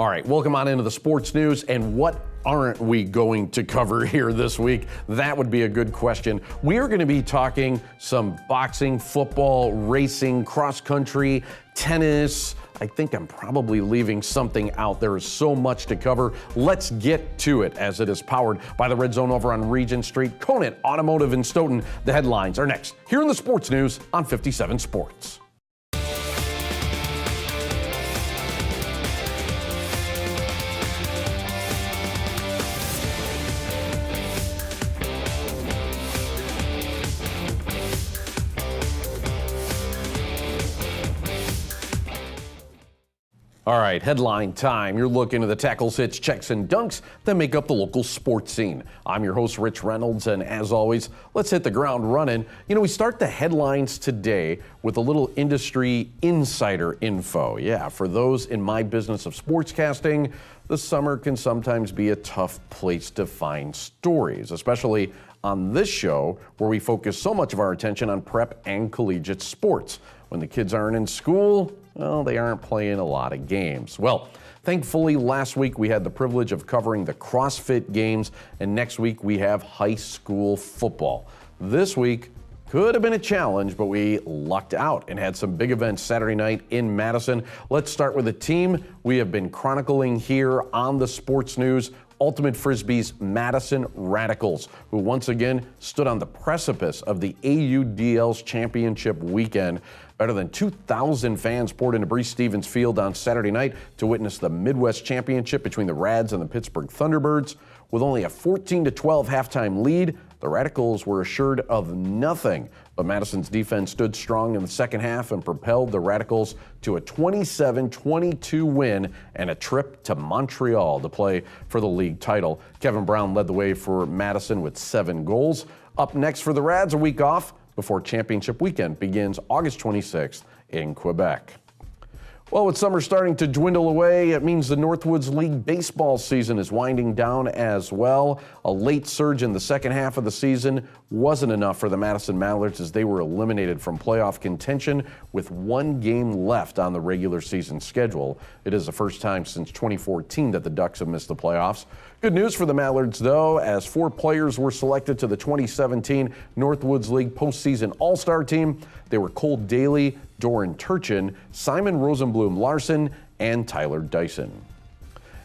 All right, welcome on into the sports news. And what aren't we going to cover here this week? That would be a good question. We are going to be talking some boxing, football, racing, cross country, tennis. I think I'm probably leaving something out. There is so much to cover. Let's get to it as it is powered by the Red Zone over on Regent Street. Conant Automotive in Stoughton. The headlines are next here in the sports news on 57 Sports. All right, headline time. You're looking at the tackles, hits, checks, and dunks that make up the local sports scene. I'm your host, Rich Reynolds, and as always, let's hit the ground running. You know, we start the headlines today with a little industry insider info. Yeah, for those in my business of sportscasting, the summer can sometimes be a tough place to find stories, especially on this show where we focus so much of our attention on prep and collegiate sports. When the kids aren't in school, well, they aren't playing a lot of games. Well, thankfully, last week we had the privilege of covering the CrossFit Games, and next week we have high school football. This week could have been a challenge, but we lucked out and had some big events Saturday night in Madison. Let's start with a team we have been chronicling here on the Sports News. Ultimate Frisbee's Madison Radicals, who once again stood on the precipice of the AUDL's championship weekend. Better than 2,000 fans poured into Breese Stevens Field on Saturday night to witness the Midwest Championship between the Rads and the Pittsburgh Thunderbirds. With only a 14-12 halftime lead, the Radicals were assured of nothing. But Madison's defense stood strong in the second half and propelled the Radicals to a 27-22 win and a trip to Montreal to play for the league title. Kevin Brown led the way for Madison with 7 goals. Up next for the Rads, a week off before championship weekend begins August 26th in Quebec. Well, with summer starting to dwindle away, it means the Northwoods League baseball season is winding down as well. A late surge in the second half of the season wasn't enough for the Madison Mallards as they were eliminated from playoff contention with 1 game left on the regular season schedule. It is the first time since 2014 that the Ducks have missed the playoffs. Good news for the Mallards, though, as 4 players were selected to the 2017 Northwoods League postseason All-Star team. They were Cole Daly, Doran Turchin, Simon Rosenblum Larson, and Tyler Dyson.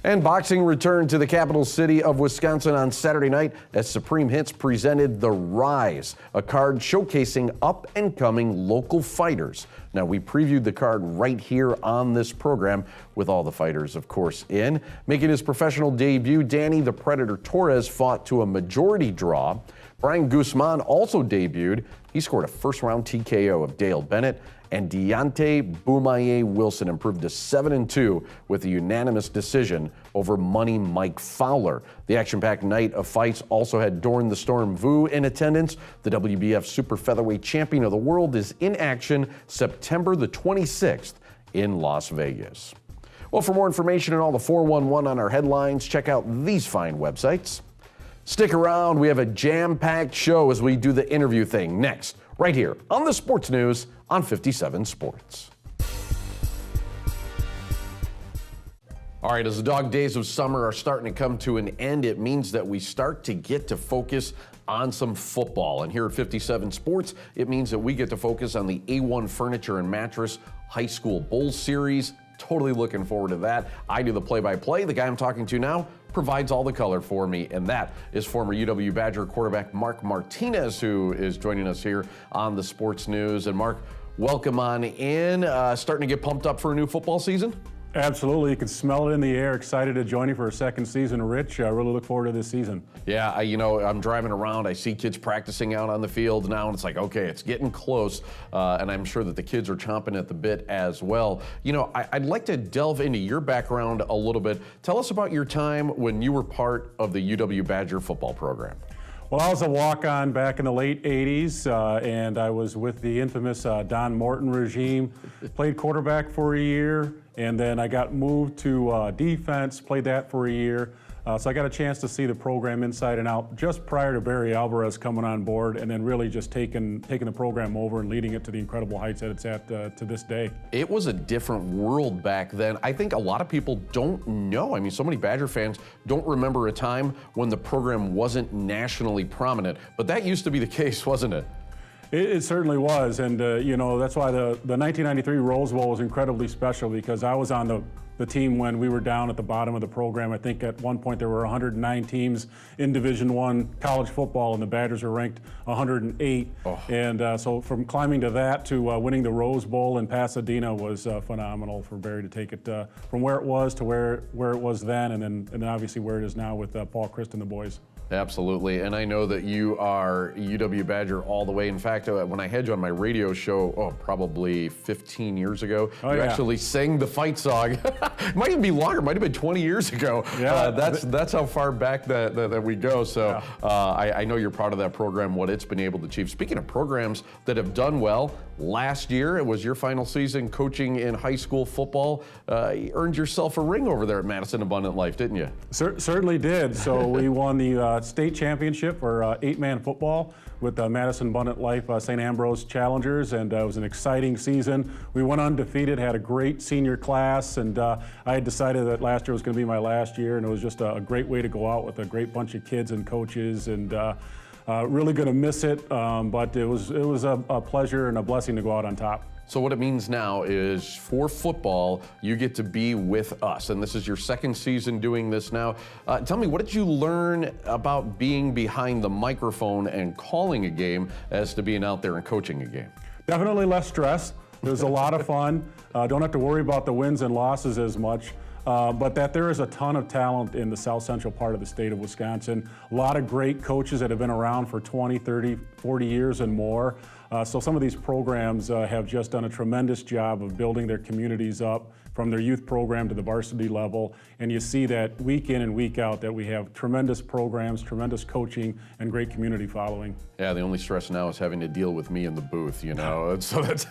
And boxing returned to the capital city of Wisconsin on Saturday night as Supreme Hits presented The Rise, a card showcasing up-and-coming local fighters. Now, we previewed the card right here on this program with all the fighters, of course, in. Making his professional debut, Danny the Predator Torres fought to a majority draw. Brian Guzman also debuted. He scored a first-round TKO of Dale Bennett. And Deontay Boumaye Wilson improved to 7-2 with a unanimous decision over Money Mike Fowler. The action-packed night of fights also had Dorn the Storm Vu in attendance. The WBF Super Featherweight Champion of the World is in action September the 26th in Las Vegas. Well, for more information and all the 411 on our headlines, check out these fine websites. Stick around. We have a jam-packed show as we do the interview thing next, right here on the Sports News on 57 Sports. All right, as the dog days of summer are starting to come to an end, it means that we start to get to focus on some football. And here at 57 Sports, it means that we get to focus on the A1 Furniture and Mattress High School Bowl Series. Totally looking forward to that. I do the play-by-play. The guy I'm talking to now provides all the color for me, and that is former UW Badger quarterback Mark Martinez, who is joining us here on the Sports News. And Mark, welcome on in. Starting to get pumped up for a new football season? Absolutely. You can smell it in the air. Excited to join you for a second season, Rich. I really look forward to this season. Yeah, I'm driving around. I see kids practicing out on the field now, and it's like, okay, it's getting close, and I'm sure that the kids are chomping at the bit as well. You know, I'd like to delve into your background a little bit. Tell us about your time when you were part of the UW Badger football program. Well, I was a walk-on back in the late 80s, and I was with the infamous Don Morton regime. Played quarterback for a year, and then I got moved to defense, played that for a year. So I got a chance to see the program inside and out just prior to Barry Alvarez coming on board, and then really just taking the program over and leading it to the incredible heights that it's at to this day. It was a different world back then. I think a lot of people don't know. I mean, so many Badger fans don't remember a time when the program wasn't nationally prominent, but that used to be the case, wasn't it? It certainly was, and you know, that's why the 1993 Rose Bowl was incredibly special, because I was on the team when we were down at the bottom of the program. I think at one point there were 109 teams in Division I college football, and the Badgers were ranked 108. Oh. And so from climbing to that to winning the Rose Bowl in Pasadena was phenomenal for Barry to take it from where it was to where it was then, and then obviously where it is now with Paul Christ and the boys. Absolutely, and I know that you are UW Badger all the way. In fact, when I had you on my radio show, probably 15 years ago, you actually sang the fight song. It might even be longer, it might have been 20 years ago. Yeah, that's how far back that we go. So I know you're proud of that program, what it's been able to achieve. Speaking of programs that have done well, last year it was your final season coaching in high school football. You earned yourself a ring over there at Madison Abundant Life, didn't you? Certainly did. So we won the state championship for 8-man football with Madison Abundant Life St. Ambrose Challengers, and it was an exciting season. We went undefeated, had a great senior class, and I had decided that last year was going to be my last year, and it was just a great way to go out with a great bunch of kids and coaches, and really going to miss it, but it was a pleasure and a blessing to go out on top. So what it means now is for football, you get to be with us. And this is your second season doing this now. Tell me, what did you learn about being behind the microphone and calling a game as to being out there and coaching a game? Definitely less stress. It was a lot of fun. Don't have to worry about the wins and losses as much. But that there is a ton of talent in the south central part of the state of Wisconsin. A lot of great coaches that have been around for 20, 30, 40 years and more. So some of these programs have just done a tremendous job of building their communities up from their youth program to the varsity level. And you see that week in and week out that we have tremendous programs, tremendous coaching, and great community following. Yeah, the only stress now is having to deal with me in the booth, you know. So that's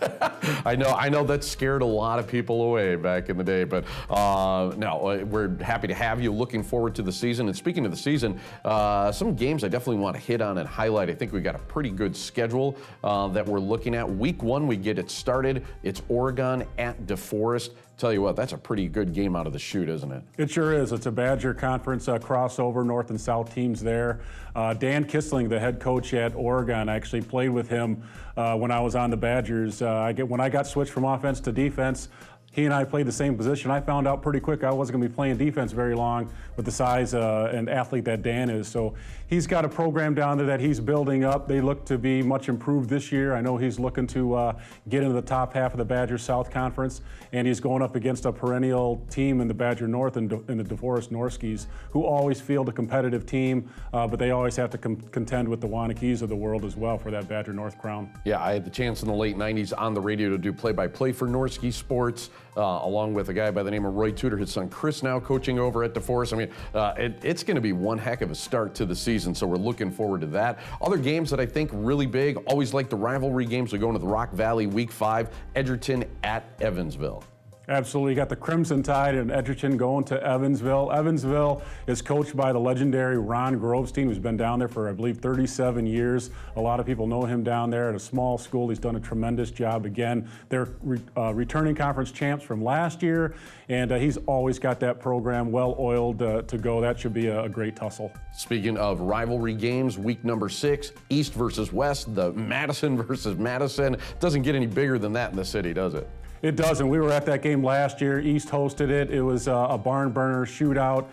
I know that scared a lot of people away back in the day, but no, we're happy to have you. Looking forward to the season. And speaking of the season, some games I definitely want to hit on and highlight. I think we got a pretty good schedule that we're looking at. Week 1, we get it started. It's Oregon at DeForest. Tell you what, that's a pretty good game out of the chute, isn't it? It sure is. It's a Badger Conference crossover, North and South teams there. Dan Kissling, the head coach at Oregon, I actually played with him when I was on the Badgers. When I got switched from offense to defense, he and I played the same position. I found out pretty quick I wasn't going to be playing defense very long with the size and athlete that Dan is. So he's got a program down there that he's building up. They look to be much improved this year. I know he's looking to get into the top half of the Badger South Conference, and he's going up against a perennial team in the Badger North and in the DeForest Norskies, who always field a competitive team, but they always have to contend with the Wanakees of the world as well for that Badger North crown. Yeah, I had the chance in the late 90s on the radio to do play-by-play for Norski Sports, along with a guy by the name of Roy Tudor, his son Chris now coaching over at DeForest. I mean, it's going to be one heck of a start to the season, so we're looking forward to that. Other games that I think really big, always like the rivalry games. We go into the Rock Valley Week 5, Edgerton at Evansville. Absolutely. You got the Crimson Tide and Edgerton going to Evansville. Evansville is coached by the legendary Ron Grovestein, who's been down there for, I believe, 37 years. A lot of people know him down there at a small school. He's done a tremendous job. Again, they're returning conference champs from last year, and he's always got that program well-oiled to go. That should be a great tussle. Speaking of rivalry games, week number 6, East versus West, the Madison versus Madison. Doesn't get any bigger than that in the city, does it? It doesn't. We were at that game last year. East hosted it. It was a barn burner shootout.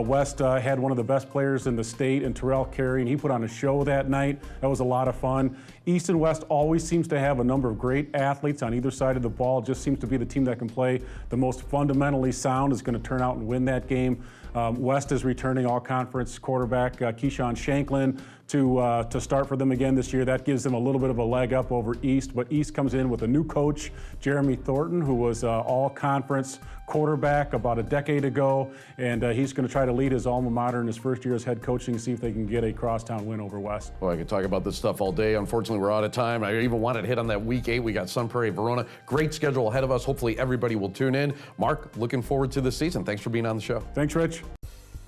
West had one of the best players in the state in Terrell Carey, and he put on a show that night. That was a lot of fun. East and West always seems to have a number of great athletes on either side of the ball. Just seems to be the team that can play the most fundamentally sound is going to turn out and win that game. West is returning all-conference quarterback Keyshawn Shanklin to start for them again this year. That gives them a little bit of a leg up over East, but East comes in with a new coach, Jeremy Thornton, who was all-conference quarterback about a decade ago, and he's going to try to lead his alma mater in his first year as head coaching and see if they can get a crosstown win over West. Well, I could talk about this stuff all day. Unfortunately, we're out of time. I even wanted to hit on that week 8. We got Sun Prairie, Verona. Great schedule ahead of us. Hopefully everybody will tune in. Mark, looking forward to the season. Thanks for being on the show. Thanks, Rich.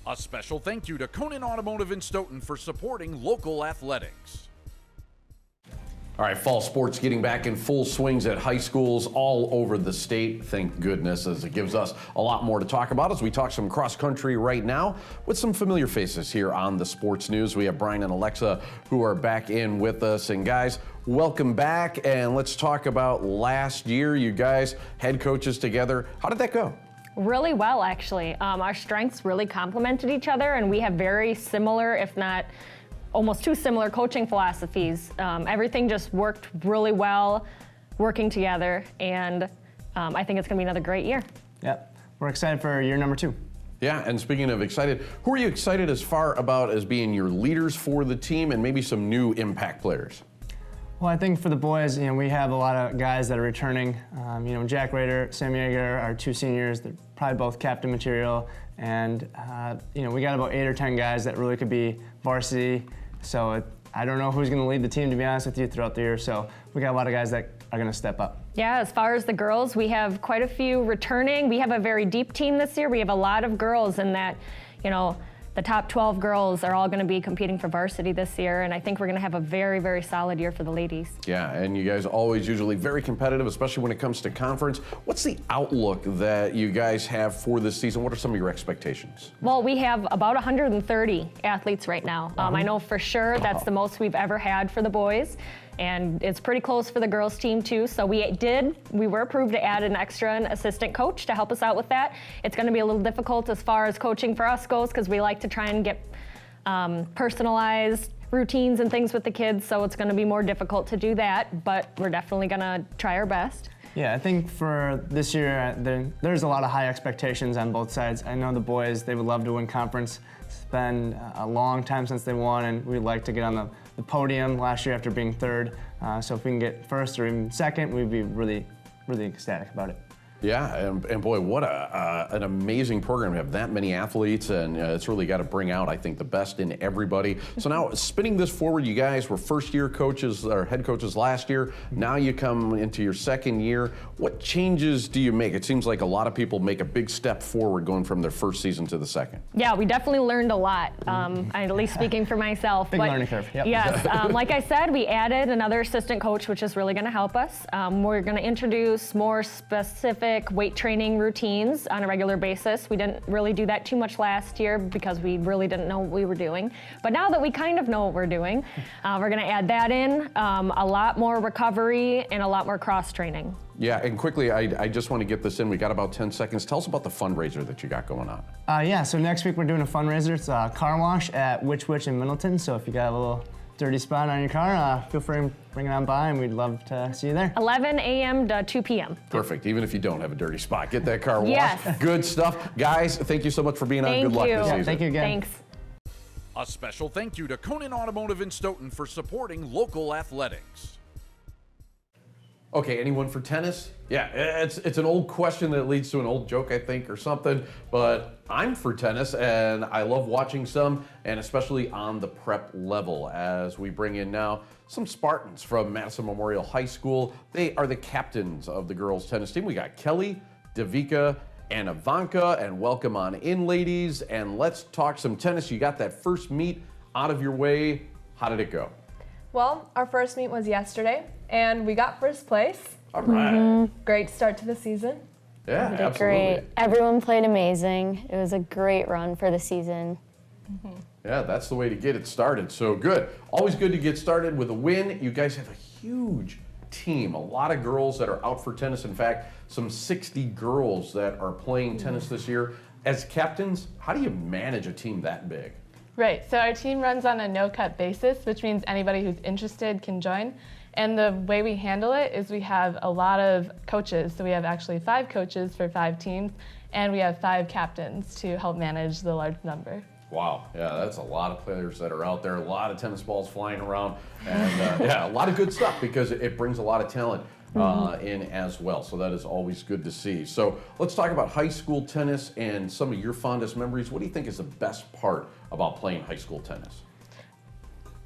A special thank you to Conan Automotive in Stoughton for supporting local athletics. All right, fall sports getting back in full swings at high schools all over the state. Thank goodness, as it gives us a lot more to talk about as we talk some cross country right now with some familiar faces here on the Sports News. We have Brian and Alexa who are back in with us. And guys, welcome back. And let's talk about last year. You guys, head coaches together. How did that go? Really well, actually. Our strengths really complemented each other, and we have very similar, if not almost too similar, coaching philosophies. Everything just worked really well, working together, and I think it's going to be another great year. Yep, we're excited for year number 2. Yeah, and speaking of excited, who are you excited as far about as being your leaders for the team and maybe some new impact players? Well, I think for the boys, we have a lot of guys that are returning. Jack Rader, Sam Yeager, our 2 seniors, they're probably both captain material. And, we got about 8 or 10 guys that really could be varsity. So I don't know who's going to lead the team, to be honest with you, throughout the year. So we got a lot of guys that are going to step up. Yeah, as far as the girls, we have quite a few returning. We have a very deep team this year. We have a lot of girls in that, the top 12 girls are all going to be competing for varsity this year, and I think we're going to have a very, very solid year for the ladies. Yeah, and you guys always usually very competitive, especially when it comes to conference. What's the outlook that you guys have for this season? What are some of your expectations? Well, we have about 130 athletes right now. I know for sure that's the most we've ever had for the boys. And it's pretty close for the girls team too. So we were approved to add an assistant coach to help us out with that. It's going to be a little difficult as far as coaching for us goes because we like to try and get personalized routines and things with the kids. So it's going to be more difficult to do that, but we're definitely going to try our best. Yeah, I think for this year, there's a lot of high expectations on both sides. I know the boys, they would love to win conference. It's been a long time since they won, and we'd like to get on the podium last year after being 3rd. So if we can get 1st or even 2nd, we'd be really, really ecstatic about it. Yeah, and boy, what an amazing program to have that many athletes, and it's really got to bring out, I think, the best in everybody. So now, spinning this forward, you guys were first-year coaches or head coaches last year. Now you come into your 2nd year. What changes do you make? It seems like a lot of people make a big step forward going from their first season to the 2nd. Yeah, we definitely learned a lot, at least speaking for myself. Big learning curve, yep. Yes, like I said, we added another assistant coach, which is really going to help us. We're going to introduce more specific weight training routines on a regular basis. We didn't really do that too much last year because we really didn't know what we were doing. But now that we kind of know what we're doing, we're going to add that in, a lot more recovery and a lot more cross training. Yeah, and quickly, I just want to get this in. We got about 10 seconds. Tell us about the fundraiser that you got going on. Yeah, so next week we're doing a fundraiser. It's a car wash at Witch in Middleton. So if you got a little dirty spot on your car, feel free to bring it on by, and we'd love to see you there. 11 a.m. to 2 p.m. Perfect. Even if you don't have a dirty spot, get that car washed. Yes. Good stuff. Guys, thank you so much for being on. Good luck this season. Thank you again. Thanks. A special thank you to Conan Automotive in Stoughton for supporting local athletics. Okay, anyone for tennis? Yeah, it's an old question that leads to an old joke, I think, or something, but I'm for tennis, and I love watching some, and especially on the prep level, as we bring in now some Spartans from Madison Memorial High School. They are the captains of the girls' tennis team. We got Kelly, Davika, and Ivanka, and welcome on in, ladies, and let's talk some tennis. You got that first meet out of your way. How did it go? Well, our first meet was yesterday, and we got 1st place. All right. Great start to the season. Yeah, We did absolutely. great. Everyone played amazing. It was a great run for the season. Yeah, that's the way to get it started. So good. Always good to get started with a win. You guys have a huge team. A lot of girls that are out for tennis. In fact, some 60 girls that are playing tennis this year. As captains, how do you manage a team that big? Right, so our team runs on a no-cut basis, which means anybody who's interested can join. And the way we handle it is we have a lot of coaches. So we have actually 5 coaches for 5 teams, and we have 5 captains to help manage the large number. Wow, yeah, that's a lot of players that are out there, a lot of tennis balls flying around, and yeah, a lot of good stuff because it brings a lot of talent in as well. So that is always good to see. So let's talk about high school tennis and some of your fondest memories. What do you think is the best part about playing high school tennis?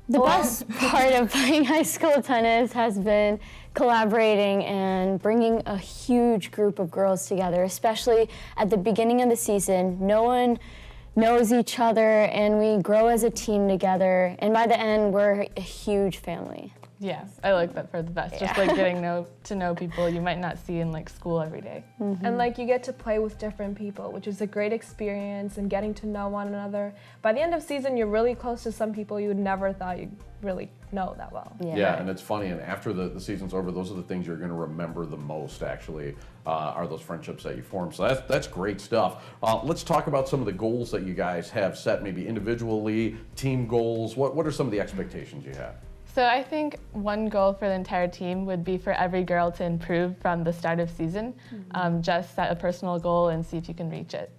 The best part of playing high school tennis has been collaborating and bringing a huge group of girls together, especially at the beginning of the season. No knows each other, and we grow as a team together. And by the end, we're a huge family. Yeah, I like that for the best. Just like getting to know people you might not see in like school every day. And like you get to play with different people, which is a great experience, and getting to know one another. By the end of season, you're really close to some people you never thought you'd really know that well. Yeah, and it's funny, and after the season's over, those are the things you're going to remember the most, actually, are those friendships that you form. So that's great stuff. Let's talk about some of the goals that you guys have set, maybe individually, team goals. What are some of the expectations you have? So I think one goal for the entire team would be for every girl to improve from the start of season. Just set a personal goal and see if you can reach it.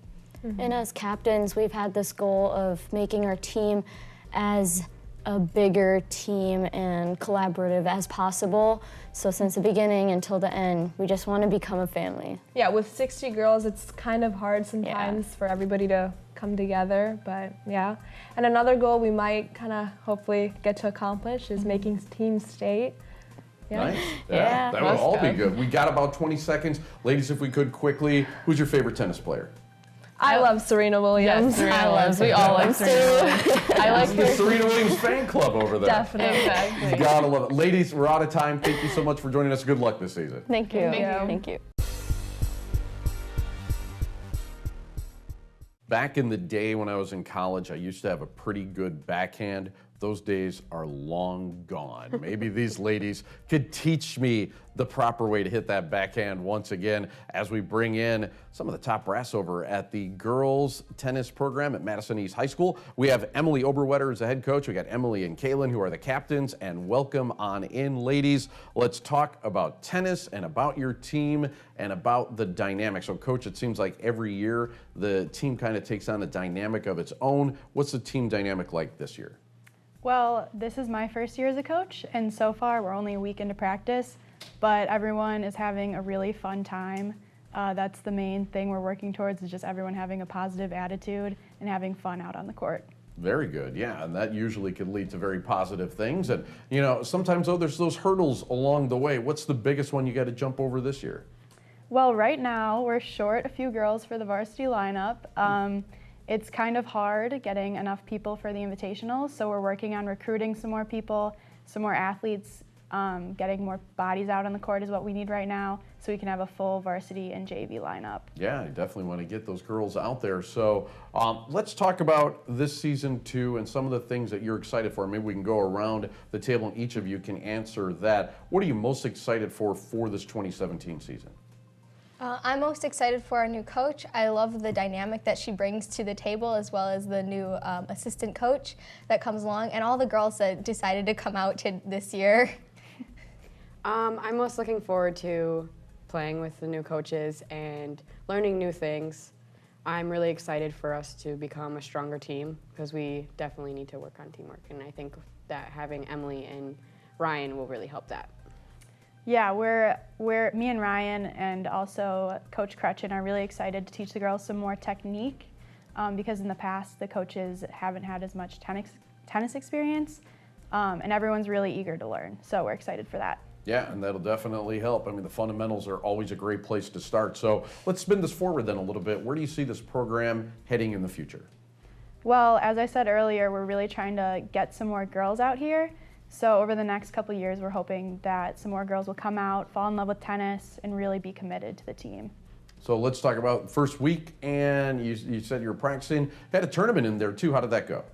And as captains, we've had this goal of making our team as a bigger team and collaborative as possible. So since the beginning until the end, we just want to become a family. Yeah, with 60 girls, it's kind of hard sometimes for everybody to come together, but yeah. And another goal we might kind of hopefully get to accomplish is making team state. Nice. Yeah, that would all be good. We got about 20 seconds. Ladies, if we could quickly, who's your favorite tennis player? I love Serena Williams. Yes, Serena Williams. We all like Serena Williams. I like the Serena Williams fan club over there. Definitely. Exactly. You gotta love it. Ladies, we're out of time. Thank you so much for joining us. Good luck this season. Thank you. Thank you. Back in the day when I was in college, I used to have a pretty good backhand. Those days are long gone. Maybe these ladies could teach me the proper way to hit that backhand once again as we bring in some of the top brass over at the girls tennis program at Madison East High School. We have Emily Oberwetter as the head coach. We got Emily and Kaylin who are the captains, and welcome on in, ladies. Let's talk about tennis and about your team and about the dynamic. So coach, it seems like every year the team kind of takes on a dynamic of its own. What's the team dynamic like this year? Well, this is my first year as a coach, and so far we're only a week into practice, but everyone is having a really fun time. That's the main thing we're working towards, is just everyone having a positive attitude and having fun out on the court. Very good, yeah, and that usually can lead to very positive things. And, you know, sometimes, though, there's those hurdles along the way. What's the biggest one you got to jump over this year? Well, right now we're short a few girls for the varsity lineup. It's kind of hard getting enough people for the invitationals, so we're working on recruiting some more people, some more athletes. Getting more bodies out on the court is what we need right now, so we can have a full varsity and JV lineup. Yeah, I definitely want to get those girls out there. So let's talk about this season too and some of the things that you're excited for. Maybe we can go around the table and each of you can answer that. What are you most excited for this 2017 season? I'm most excited for our new coach. I love the dynamic that she brings to the table, as well as the new assistant coach that comes along, and all the girls that decided to come out to this year. I'm most looking forward to playing with the new coaches and learning new things. I'm really excited for us to become a stronger team, because we definitely need to work on teamwork, and I think that having Emily and Ryan will really help that. Yeah, me and Ryan and also Coach Crutchen are really excited to teach the girls some more technique, because in the past the coaches haven't had as much tennis experience, and everyone's really eager to learn, so we're excited for that. Yeah, and that'll definitely help. I mean, the fundamentals are always a great place to start. So let's spin this forward then a little bit. Where do you see this program heading in the future? Well, as I said earlier, we're really trying to get some more girls out here. So over the next couple of years, we're hoping that some more girls will come out, fall in love with tennis, and really be committed to the team. So let's talk about first week, and you said you were practicing. You had a tournament in there too. How did that go?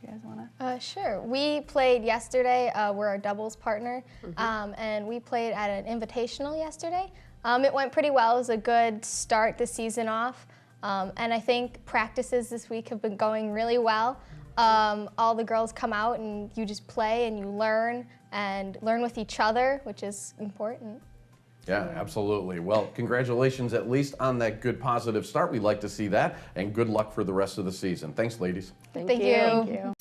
Do you guys want to? Sure. We played yesterday. We're a doubles partner, and we played at an invitational yesterday. It went pretty well. It was a good start the season off, and I think practices this week have been going really well. All the girls come out and you just play and you learn with each other, which is important. Yeah, absolutely. Well, congratulations at least on that good positive start. We'd like to see that, and good luck for the rest of the season. Thanks, ladies. Thank you. Thank you.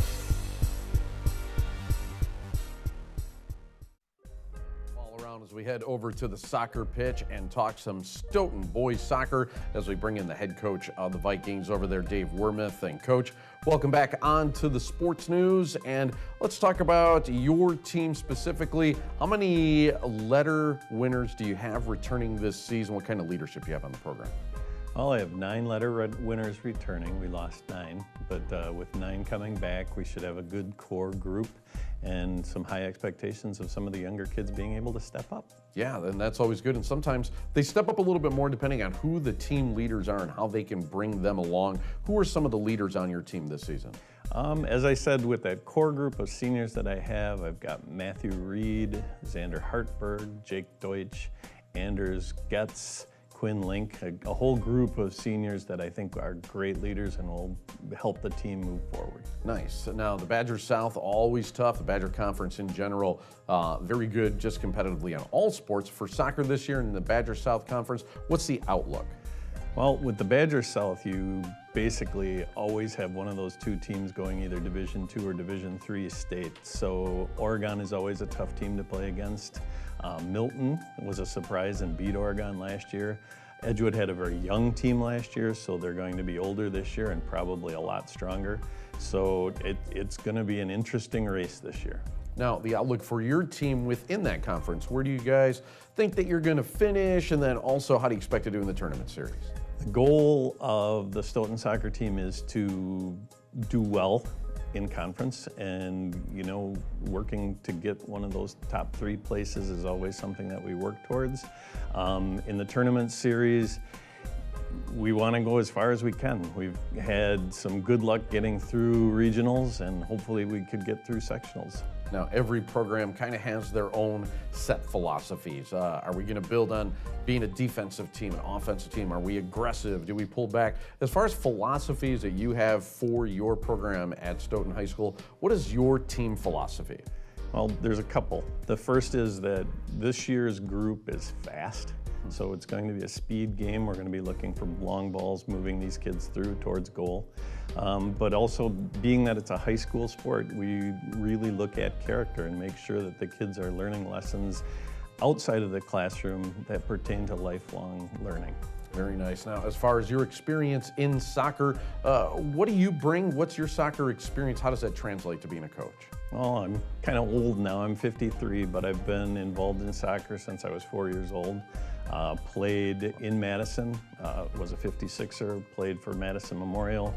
As we head over to the soccer pitch and talk some Stoughton boys soccer as we bring in the head coach of the Vikings over there, Dave Wormuth. And Coach, welcome back on to the sports news, and let's talk about your team specifically. How many letter winners do you have returning this season? What kind of leadership do you have on the program? Well, I have 9 letter winners returning. We lost 9, but with 9 coming back, we should have a good core group and some high expectations of some of the younger kids being able to step up. Yeah, and that's always good. And sometimes they step up a little bit more depending on who the team leaders are and how they can bring them along. Who are some of the leaders on your team this season? As I said, with that core group of seniors that I have, I've got Matthew Reed, Xander Hartberg, Jake Deutsch, Anders Getz, Quinn Link, a whole group of seniors that I think are great leaders and will help the team move forward. Nice. Now, the Badger South, always tough. The Badger Conference in general, very good just competitively on all sports. For soccer this year in the Badger South Conference, what's the outlook? Well, with the Badger South, you basically always have one of those 2 teams going either Division II or Division III state. So Oregon is always a tough team to play against. Milton was a surprise and beat Oregon last year. Edgewood had a very young team last year, so they're going to be older this year and probably a lot stronger. So it's going to be an interesting race this year. Now, the outlook for your team within that conference, where do you guys think that you're going to finish? And then also, how do you expect to do in the tournament series? The goal of the Stoughton soccer team is to do well in conference, and working to get one of those top 3 places is always something that we work towards. In the tournament series, we want to go as far as we can. We've had some good luck getting through regionals, and hopefully we could get through sectionals. Now, every program kind of has their own set philosophies. Are we going to build on being a defensive team, an offensive team? Are we aggressive? Do we pull back? As far as philosophies that you have for your program at Stoughton High School, what is your team philosophy? Well, there's a couple. The first is that this year's group is fast. So it's going to be a speed game. We're going to be looking for long balls, moving these kids through towards goal. But also, being that it's a high school sport, we really look at character and make sure that the kids are learning lessons outside of the classroom that pertain to lifelong learning. Very nice. Now, as far as your experience in soccer, what do you bring? What's your soccer experience? How does that translate to being a coach? Well, I'm kind of old now. I'm 53, but I've been involved in soccer since I was 4 years old. Played in Madison, was a 56er, played for Madison Memorial,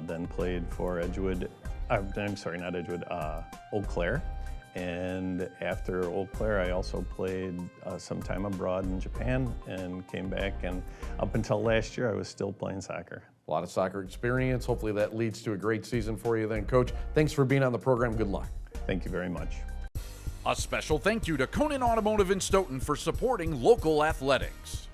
then played for Edgewood, I'm sorry, not Edgewood, Eau Claire. And after Eau Claire, I also played some time abroad in Japan and came back, and up until last year, I was still playing soccer. A lot of soccer experience. Hopefully that leads to a great season for you then, Coach. Thanks for being on the program. Good luck. Thank you very much. A special thank you to Conan Automotive in Stoughton for supporting local athletics.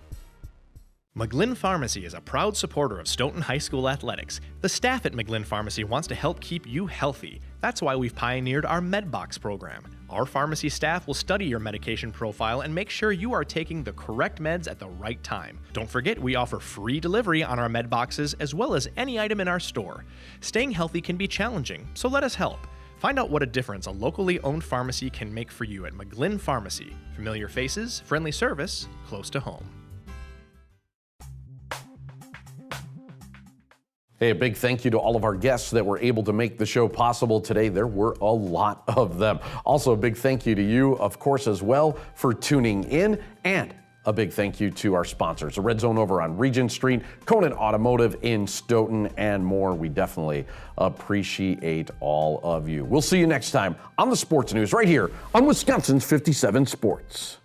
McGlynn Pharmacy is a proud supporter of Stoughton High School athletics. The staff at McGlynn Pharmacy wants to help keep you healthy. That's why we've pioneered our MedBox program. Our pharmacy staff will study your medication profile and make sure you are taking the correct meds at the right time. Don't forget, we offer free delivery on our MedBoxes as well as any item in our store. Staying healthy can be challenging, so let us help. Find out what a difference a locally owned pharmacy can make for you at McGlynn Pharmacy. Familiar faces, friendly service, close to home. Hey, a big thank you to all of our guests that were able to make the show possible today. There were a lot of them. Also, a big thank you to you, of course, as well, for tuning in. And a big thank you to our sponsors, the Red Zone over on Regent Street, Conan Automotive in Stoughton, and more. We definitely appreciate all of you. We'll see you next time on the Sports News right here on Wisconsin's 57 Sports.